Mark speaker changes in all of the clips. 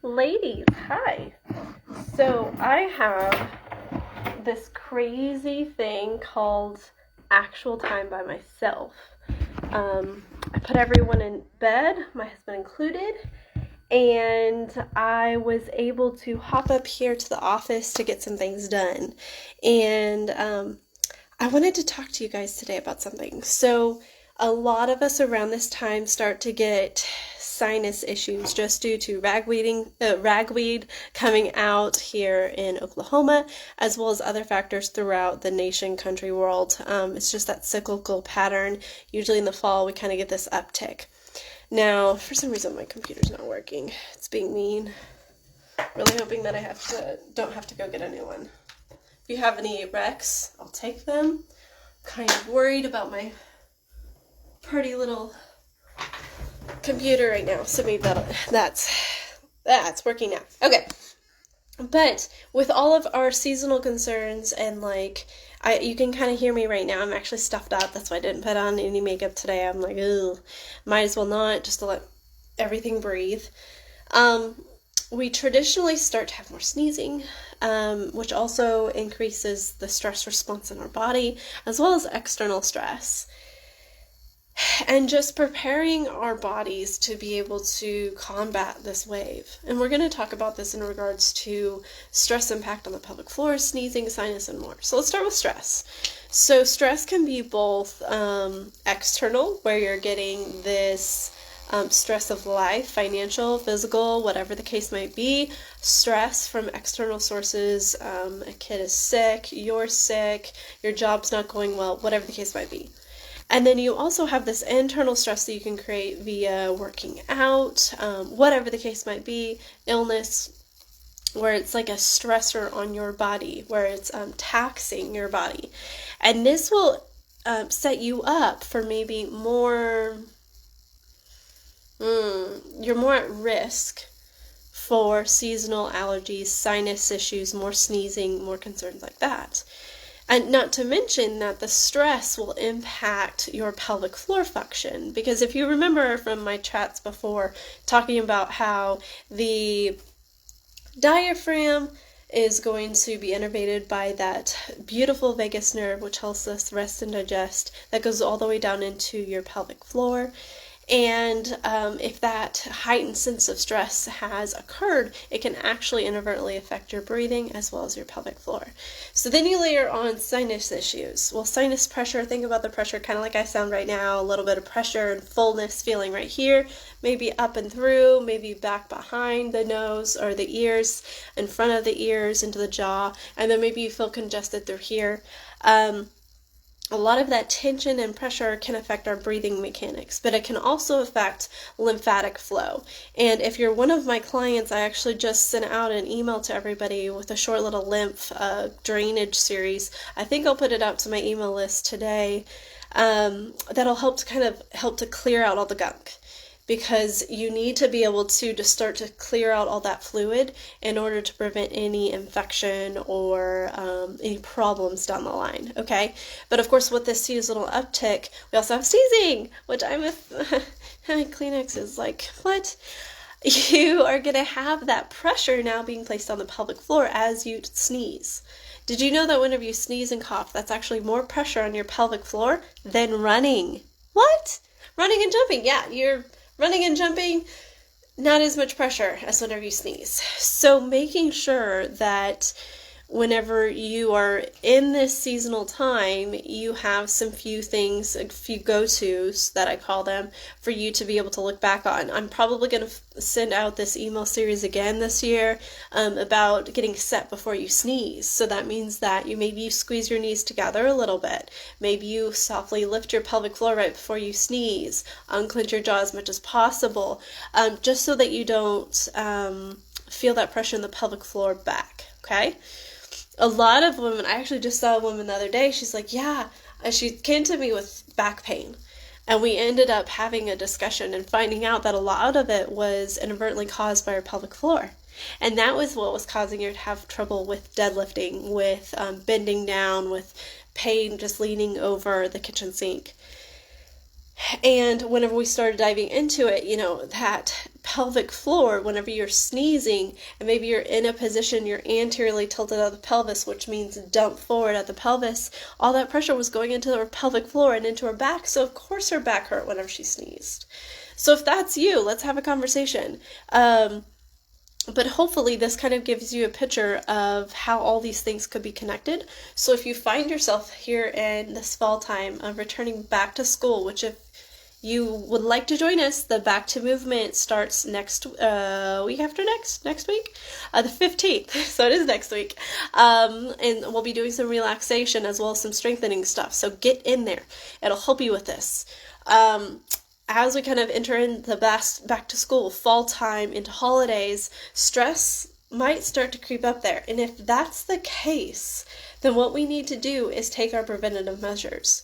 Speaker 1: Ladies, hi. So I have this crazy thing called actual time by myself. I put everyone in bed, my husband included, and I was able to hop up here to the office to get some things done. And I wanted to talk to you guys today about something. So, a lot of us around this time start to get sinus issues just due to ragweed coming out here in Oklahoma, as well as other factors throughout the nation, country, world. It's just that cyclical pattern. Usually in the fall, we kind of get this uptick. Now, for some reason, my computer's not working. It's being mean. Really hoping that don't have to go get a new one. If you have any recs, I'll take them. Kind of worried about my pretty little computer right now, so maybe that's working now. Okay, but with all of our seasonal concerns and you can kind of hear me right now. I'm actually stuffed up. That's why I didn't put on any makeup today. I'm like, ugh, might as well not, just to let everything breathe. We traditionally start to have more sneezing, which also increases the stress response in our body, as well as external stress. And just preparing our bodies to be able to combat this wave. And we're going to talk about this in regards to stress impact on the pelvic floor, sneezing, sinus, and more. So let's start with stress. So stress can be both external, where you're getting this stress of life, financial, physical, whatever the case might be, stress from external sources. A kid is sick, you're sick, your job's not going well, whatever the case might be. And then you also have this internal stress that you can create via working out, whatever the case might be, illness, where it's like a stressor on your body, where it's taxing your body. And this will set you up for maybe you're more at risk for seasonal allergies, sinus issues, more sneezing, more concerns like that. And not to mention that the stress will impact your pelvic floor function. Because if you remember from my chats before, talking about how the diaphragm is going to be innervated by that beautiful vagus nerve, which helps us rest and digest, that goes all the way down into your pelvic floor. And if that heightened sense of stress has occurred, it can actually inadvertently affect your breathing as well as your pelvic floor. So then you layer on sinus issues. Well, sinus pressure, think about the pressure kind of like I sound right now, a little bit of pressure and fullness feeling right here, maybe up and through, maybe back behind the nose or the ears, in front of the ears, into the jaw, and then maybe you feel congested through here. A lot of that tension and pressure can affect our breathing mechanics, but it can also affect lymphatic flow. And if you're one of my clients, I actually just sent out an email to everybody with a short little lymph drainage series. I think I'll put it out to my email list today. That'll help to clear out all the gunk. Because you need to be able to start to clear out all that fluid in order to prevent any infection or any problems down the line, okay? But of course, with this seasonal uptick, we also have sneezing, which I'm with Kleenex is like, what? You are going to have that pressure now being placed on the pelvic floor as you sneeze. Did you know that whenever you sneeze and cough, that's actually more pressure on your pelvic floor than running? What? Running and jumping, yeah, you're running and jumping, not as much pressure as whenever you sneeze. So making sure that whenever you are in this seasonal time, you have some few things, a few go-tos that I call them, for you to be able to look back on. I'm probably going to send out this email series again this year about getting set before you sneeze. So that means that maybe you squeeze your knees together a little bit. Maybe you softly lift your pelvic floor right before you sneeze. Unclench your jaw as much as possible, just so that you don't feel that pressure in the pelvic floor back, okay? A lot of women, I actually just saw a woman the other day, she's like, yeah, she came to me with back pain. And we ended up having a discussion and finding out that a lot of it was inadvertently caused by her pelvic floor. And that was what was causing her to have trouble with deadlifting, with bending down, with pain just leaning over the kitchen sink. And whenever we started diving into it, that pelvic floor, whenever you're sneezing and maybe you're in a position, you're anteriorly tilted at the pelvis, which means dump forward at the pelvis, all that pressure was going into her pelvic floor and into her back. So of course her back hurt whenever she sneezed. So if that's you, let's have a conversation. But hopefully this kind of gives you a picture of how all these things could be connected. So if you find yourself here in this fall time of returning back to school, which if you would like to join us, the Back to Movement starts next week after next week, the 15th. So it is next week. And we'll be doing some relaxation as well as some strengthening stuff. So get in there. It'll help you with this. As we kind of enter in the back to school, fall time, into holidays, stress might start to creep up there. And if that's the case, then what we need to do is take our preventative measures.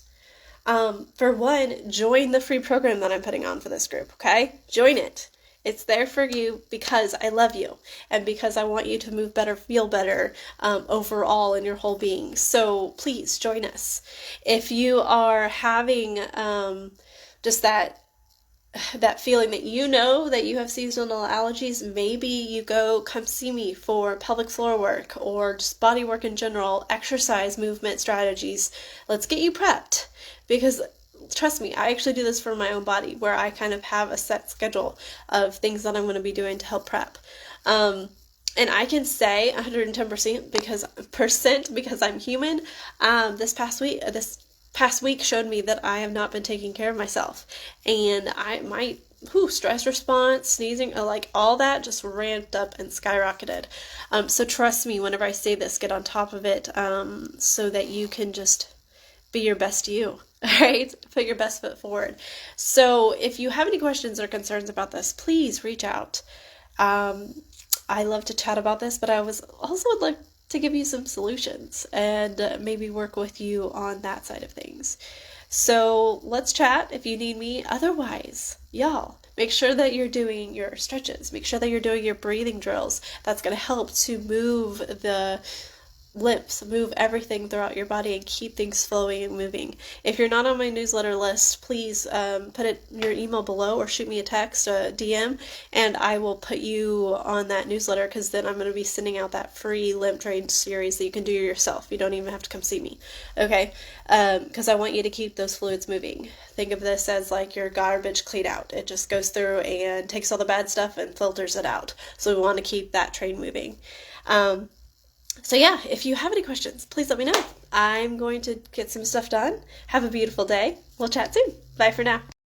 Speaker 1: For one, join the free program that I'm putting on for this group, okay? Join it. It's there for you because I love you and because I want you to move better, feel better overall in your whole being. So please join us. If you are having just that feeling that that you have seasonal allergies, maybe you come see me for pelvic floor work or just body work in general, exercise, movement strategies. Let's get you prepped, because trust me, I actually do this for my own body, where I kind of have a set schedule of things that I'm going to be doing to help prep. And I can say 110% because I'm human. This past week showed me that I have not been taking care of myself, and my stress response, sneezing, like all that just ramped up and skyrocketed. So trust me whenever I say this, get on top of it, so that you can just be your best you. All right, put your best foot forward. So if you have any questions or concerns about this, please reach out. I love to chat about this, but I would like to give you some solutions and maybe work with you on that side of things. So let's chat if you need me. Otherwise, y'all, make sure that you're doing your stretches. Make sure that you're doing your breathing drills. That's going to help to move the lymphs, move everything throughout your body and keep things flowing and moving. If you're not on my newsletter list, please put your email below or shoot me a text, a DM, and I will put you on that newsletter, because then I'm going to be sending out that free lymph drain series that you can do yourself. You don't even have to come see me, okay? Because I want you to keep those fluids moving. Think of this as like your garbage clean out. It just goes through and takes all the bad stuff and filters it out. So we want to keep that train moving. So yeah, if you have any questions, please let me know. I'm going to get some stuff done. Have a beautiful day. We'll chat soon. Bye for now.